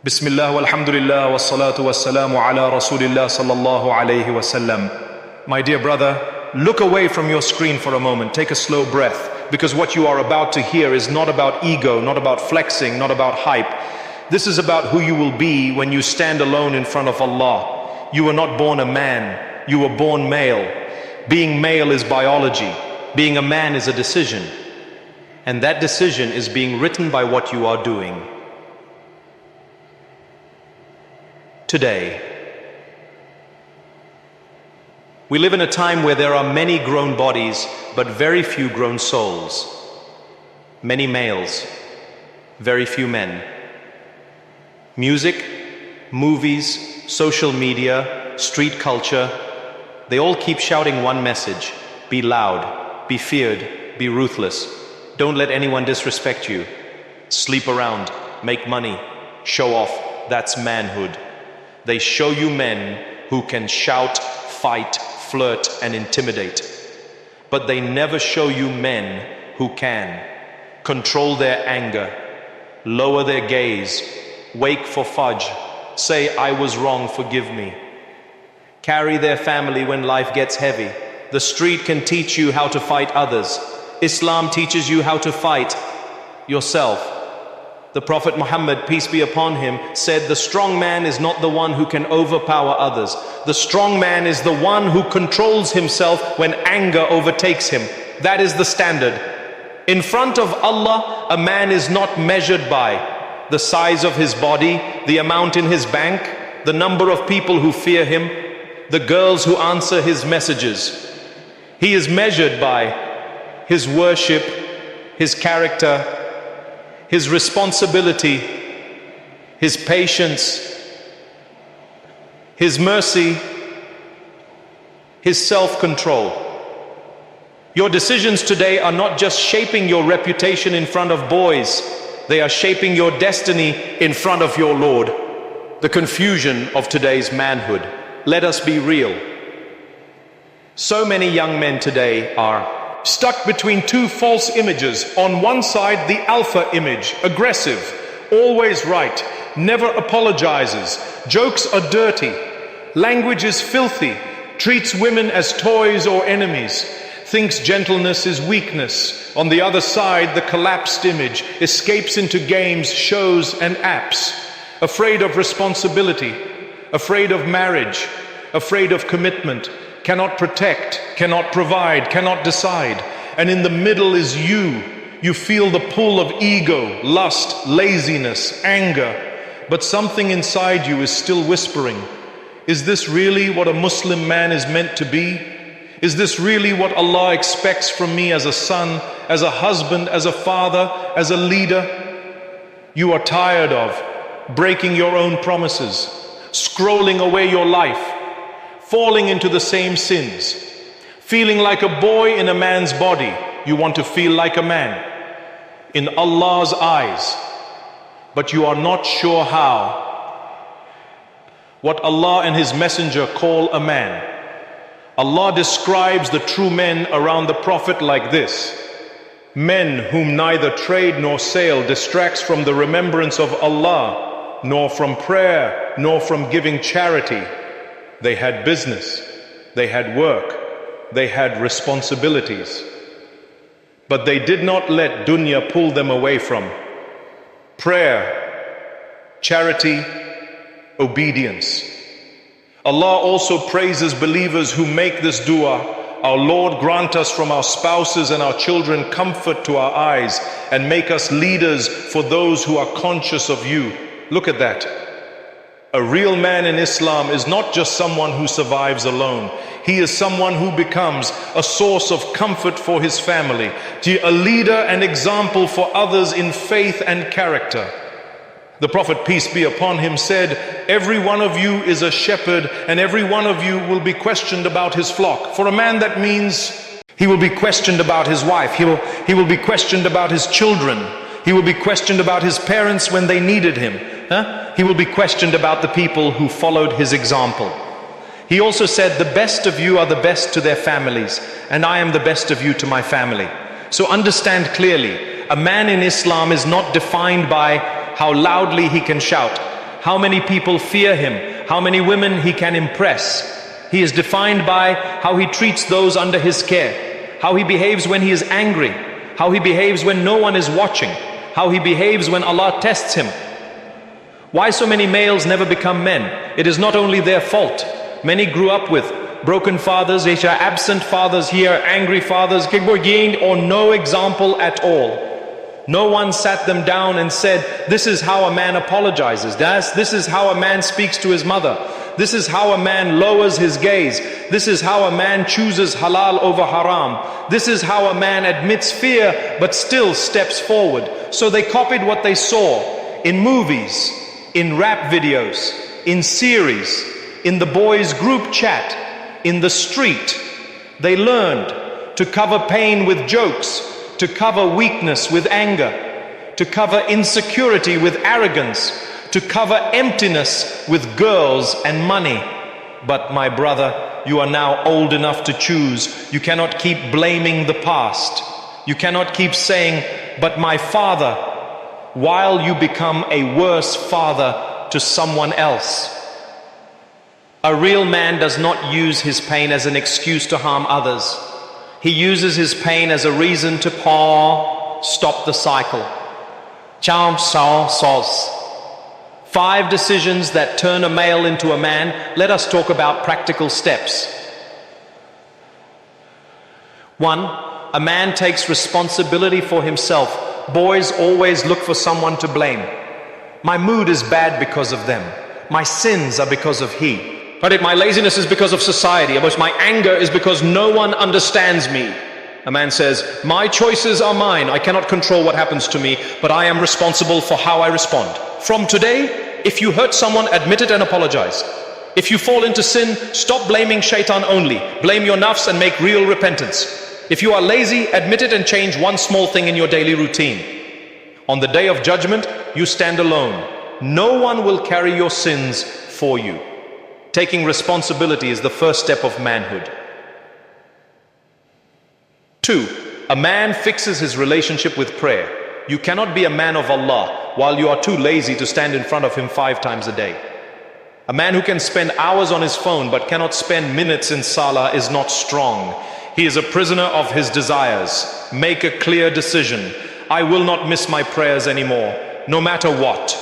Bismillah walhamdulillah wassalatu wassalamu ala rasulillah sallallahu alayhi wasallam. My dear brother, look away from your screen for a moment, take a slow breath, because what you are about to hear is not about ego, not about flexing, not about hype. This is about who you will be when you stand alone in front of Allah. You were not born a man, you were born male. Being male is biology, being a man is a decision. And that decision is being written by what you are doing. Today, we live in a time where there are many grown bodies, but very few grown souls. Many males, very few men. Music, movies, social media, street culture, they all keep shouting one message: be loud, be feared, be ruthless. Don't let anyone disrespect you. Sleep around, make money, show off, that's manhood. They show you men who can shout, fight, flirt, and intimidate. But they never show you men who can control their anger, lower their gaze, wake for fajr, say, I was wrong, forgive me. Carry their family when life gets heavy. The street can teach you how to fight others. Islam teaches you how to fight yourself. The Prophet Muhammad, peace be upon him, said the strong man is not the one who can overpower others. The strong man is the one who controls himself when anger overtakes him. That is the standard. In front of Allah, a man is not measured by the size of his body, the amount in his bank, the number of people who fear him, the girls who answer his messages. He is measured by his worship, his character, his responsibility, his patience, his mercy, his self-control. Your decisions today are not just shaping your reputation in front of boys, they are shaping your destiny in front of your Lord. The confusion of today's manhood. Let us be real. So many young men today are stuck between two false images. On one side, the alpha image, aggressive, always right, never apologizes, jokes are dirty, language is filthy, treats women as toys or enemies, thinks gentleness is weakness. On the other side, the collapsed image escapes into games, shows, and apps, afraid of responsibility, afraid of marriage, afraid of commitment, cannot protect, cannot provide, cannot decide. And in the middle is you. You feel the pull of ego, lust, laziness, anger. But something inside you is still whispering, is this really what a Muslim man is meant to be? Is this really what Allah expects from me as a son, as a husband, as a father, as a leader? You are tired of breaking your own promises, scrolling away your life, falling into the same sins, feeling like a boy in a man's body. You want to feel like a man in Allah's eyes, but you are not sure how. What Allah and His Messenger call a man. Allah describes the true men around the Prophet like this: men whom neither trade nor sale distracts from the remembrance of Allah, nor from prayer, nor from giving charity. They had business, they had work, they had responsibilities. But they did not let dunya pull them away from prayer, charity, obedience. Allah also praises believers who make this dua: our Lord, grant us from our spouses and our children comfort to our eyes, and make us leaders for those who are conscious of you. Look at that. A real man in Islam is not just someone who survives alone. He is someone who becomes a source of comfort for his family, a leader and example for others in faith and character. The Prophet, peace be upon him, said, every one of you is a shepherd, and every one of you will be questioned about his flock. For a man, that means he will be questioned about his wife. He will be questioned about his children. He will be questioned about his parents when they needed him. He will be questioned about the people who followed his example. He also said, the best of you are the best to their families, and I am the best of you to my family. So understand clearly, a man in Islam is not defined by how loudly he can shout, how many people fear him, how many women he can impress. He is defined by how he treats those under his care, how he behaves when he is angry, how he behaves when no one is watching, how he behaves when Allah tests him. Why so many males never become men? It is not only their fault. Many grew up with broken fathers, absent fathers here, angry fathers, or no example at all. No one sat them down and said, this is how a man apologizes. This is how a man speaks to his mother. This is how a man lowers his gaze. This is how a man chooses halal over haram. This is how a man admits fear but still steps forward. So they copied what they saw in movies, in rap videos, in series, in the boys' group chat, in the street. They learned to cover pain with jokes, to cover weakness with anger, to cover insecurity with arrogance, to cover emptiness with girls and money. But my brother, you are now old enough to choose. You cannot keep blaming the past. You cannot keep saying, but my father, while you become a worse father to someone else. A real man does not use his pain as an excuse to harm others. He uses his pain as a reason to stop the cycle. 5 decisions that turn a male into a man. Let us talk about practical steps. 1. A man takes responsibility for himself. Boys always look for someone to blame. My mood is bad because of them. My sins are because of he. But my laziness is because of society. My anger is because no one understands me. A man says, my choices are mine. I cannot control what happens to me, but I am responsible for how I respond. From today, if you hurt someone, admit it and apologize. If you fall into sin, stop blaming shaitan only. Blame your nafs and make real repentance. If you are lazy, admit it and change one small thing in your daily routine. On the day of judgment, you stand alone. No one will carry your sins for you. Taking responsibility is the first step of manhood. 2. A man fixes his relationship with prayer. You cannot be a man of Allah while you are too lazy to stand in front of him 5 times a day. A man who can spend hours on his phone but cannot spend minutes in salah is not strong. He is a prisoner of his desires. Make a clear decision. I will not miss my prayers anymore, no matter what.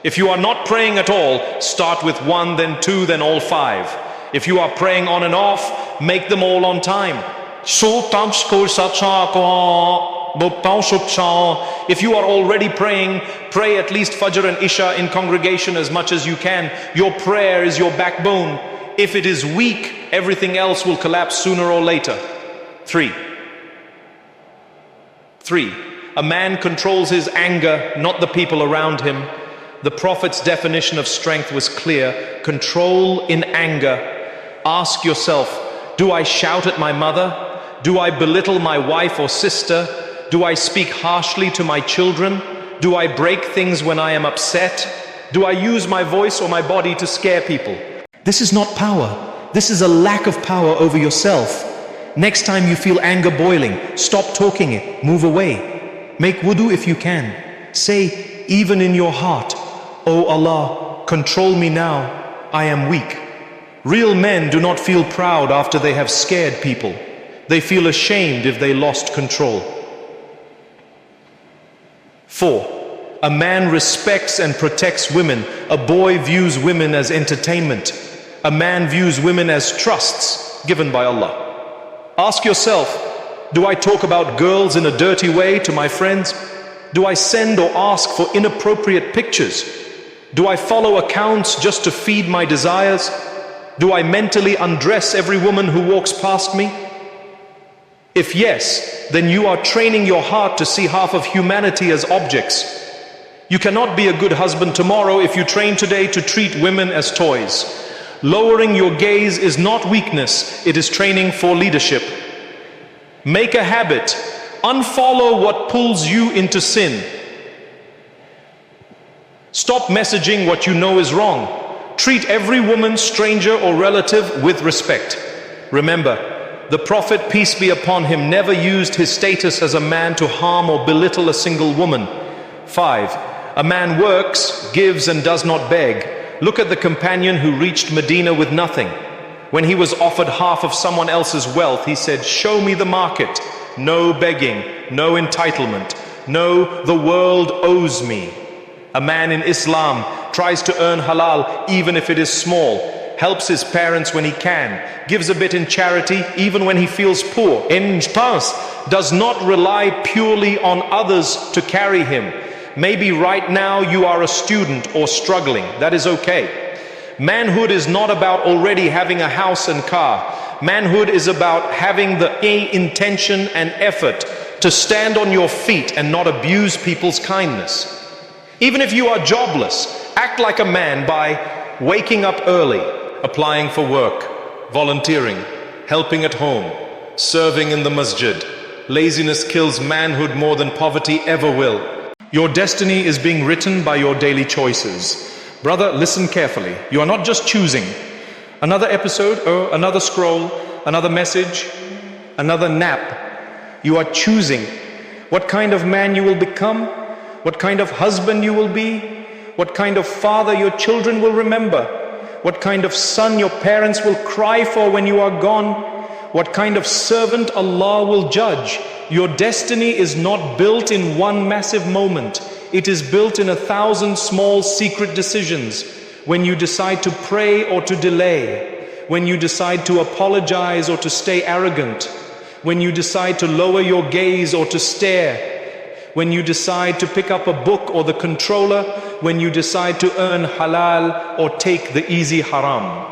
If you are not praying at all, start with 1, then 2, then all 5. If you are praying on and off, make them all on time. If you are already praying, pray at least Fajr and Isha in congregation as much as you can. Your prayer is your backbone. If it is weak, everything else will collapse sooner or later. 3. A man controls his anger, not the people around him. The Prophet's definition of strength was clear. Control in anger. Ask yourself, do I shout at my mother? Do I belittle my wife or sister? Do I speak harshly to my children? Do I break things when I am upset? Do I use my voice or my body to scare people? This is not power. This is a lack of power over yourself. Next time you feel anger boiling, stop talking it, move away. Make wudu if you can. Say, even in your heart, Oh Allah, control me now, I am weak. Real men do not feel proud after they have scared people. They feel ashamed if they lost control. 4. A man respects and protects women. A boy views women as entertainment. A man views women as trusts given by Allah. Ask yourself, do I talk about girls in a dirty way to my friends? Do I send or ask for inappropriate pictures? Do I follow accounts just to feed my desires? Do I mentally undress every woman who walks past me? If yes, then you are training your heart to see half of humanity as objects. You cannot be a good husband tomorrow if you train today to treat women as toys. Lowering your gaze is not weakness, it is training for leadership. Make a habit. Unfollow what pulls you into sin. Stop messaging what you know is wrong. Treat every woman, stranger or relative with respect. Remember, the Prophet, peace be upon him, never used his status as a man to harm or belittle a single woman. 5. A man works, gives and does not beg. Look at the companion who reached Medina with nothing. When he was offered half of someone else's wealth, he said, "Show me the market." No begging, no entitlement. No, the world owes me. A man in Islam tries to earn halal even if it is small, helps his parents when he can, gives a bit in charity even when he feels poor, does not rely purely on others to carry him. Maybe right now you are a student or struggling. That is okay. Manhood is not about already having a house and car. Manhood is about having the intention and effort to stand on your feet and not abuse people's kindness. Even if you are jobless, act like a man by waking up early, applying for work, volunteering, helping at home, serving in the masjid. Laziness kills manhood more than poverty ever will. Your destiny is being written by your daily choices. Brother, listen carefully. You are not just choosing. Another episode, or another scroll, another message, another nap. You are choosing what kind of man you will become, what kind of husband you will be, what kind of father your children will remember, what kind of son your parents will cry for when you are gone, what kind of servant Allah will judge. Your destiny is not built in one massive moment. It is built in 1,000 small secret decisions. When you decide to pray or to delay, when you decide to apologize or to stay arrogant, when you decide to lower your gaze or to stare, when you decide to pick up a book or the controller, when you decide to earn halal or take the easy haram.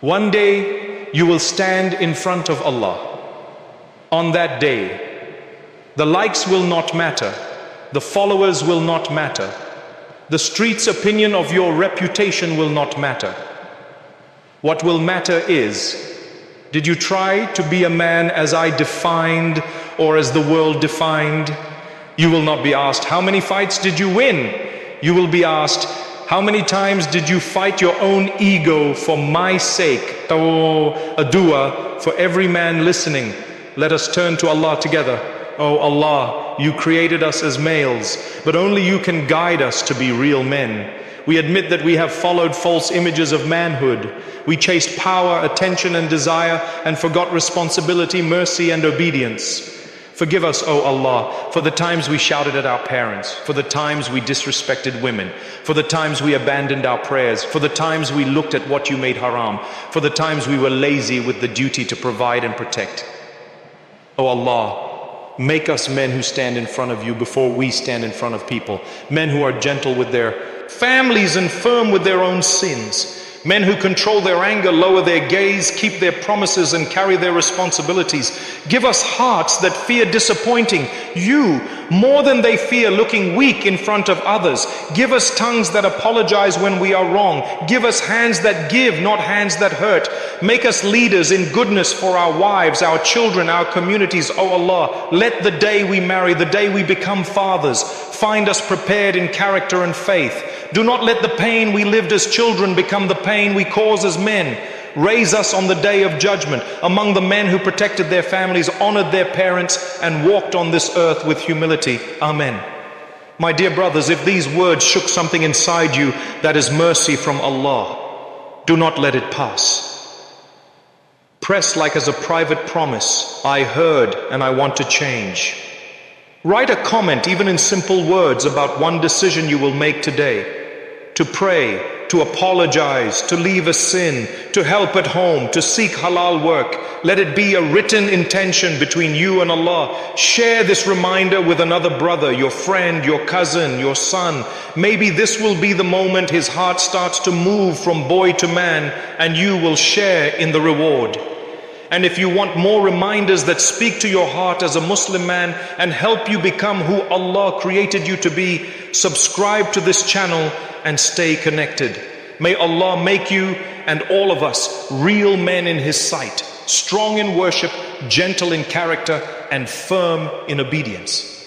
One day you will stand in front of Allah. On that day, the likes will not matter, the followers will not matter, the street's opinion of your reputation will not matter. What will matter is, did you try to be a man as I defined or as the world defined? You will not be asked, how many fights did you win? You will be asked, how many times did you fight your own ego for my sake? Oh, a dua for every man listening. Let us turn to Allah together. Oh Allah, you created us as males, but only you can guide us to be real men. We admit that we have followed false images of manhood. We chased power, attention and desire and forgot responsibility, mercy and obedience. Forgive us, O Allah, for the times we shouted at our parents, for the times we disrespected women, for the times we abandoned our prayers, for the times we looked at what you made haram, for the times we were lazy with the duty to provide and protect. O Allah, make us men who stand in front of you before we stand in front of people. Men who are gentle with their families and firm with their own sins. Men who control their anger, lower their gaze, keep their promises and carry their responsibilities. Give us hearts that fear disappointing you more than they fear looking weak in front of others. Give us tongues that apologize when we are wrong. Give us hands that give, not hands that hurt. Make us leaders in goodness for our wives, our children, our communities. O Allah, let the day we marry, the day we become fathers, find us prepared in character and faith. Do not let the pain we lived as children become the pain we cause as men. Raise us on the day of judgment among the men who protected their families, honored their parents, and walked on this earth with humility. Amen. My dear brothers, if these words shook something inside you, that is mercy from Allah. Do not let it pass. Press like as a private promise. I heard and I want to change. Write a comment, even in simple words, about one decision you will make today. To pray, to apologize, to leave a sin, to help at home, to seek halal work. Let it be a written intention between you and Allah. Share this reminder with another brother, your friend, your cousin, your son. Maybe this will be the moment his heart starts to move from boy to man, and you will share in the reward. And if you want more reminders that speak to your heart as a Muslim man and help you become who Allah created you to be, subscribe to this channel and stay connected. May Allah make you and all of us real men in His sight, strong in worship, gentle in character, and firm in obedience.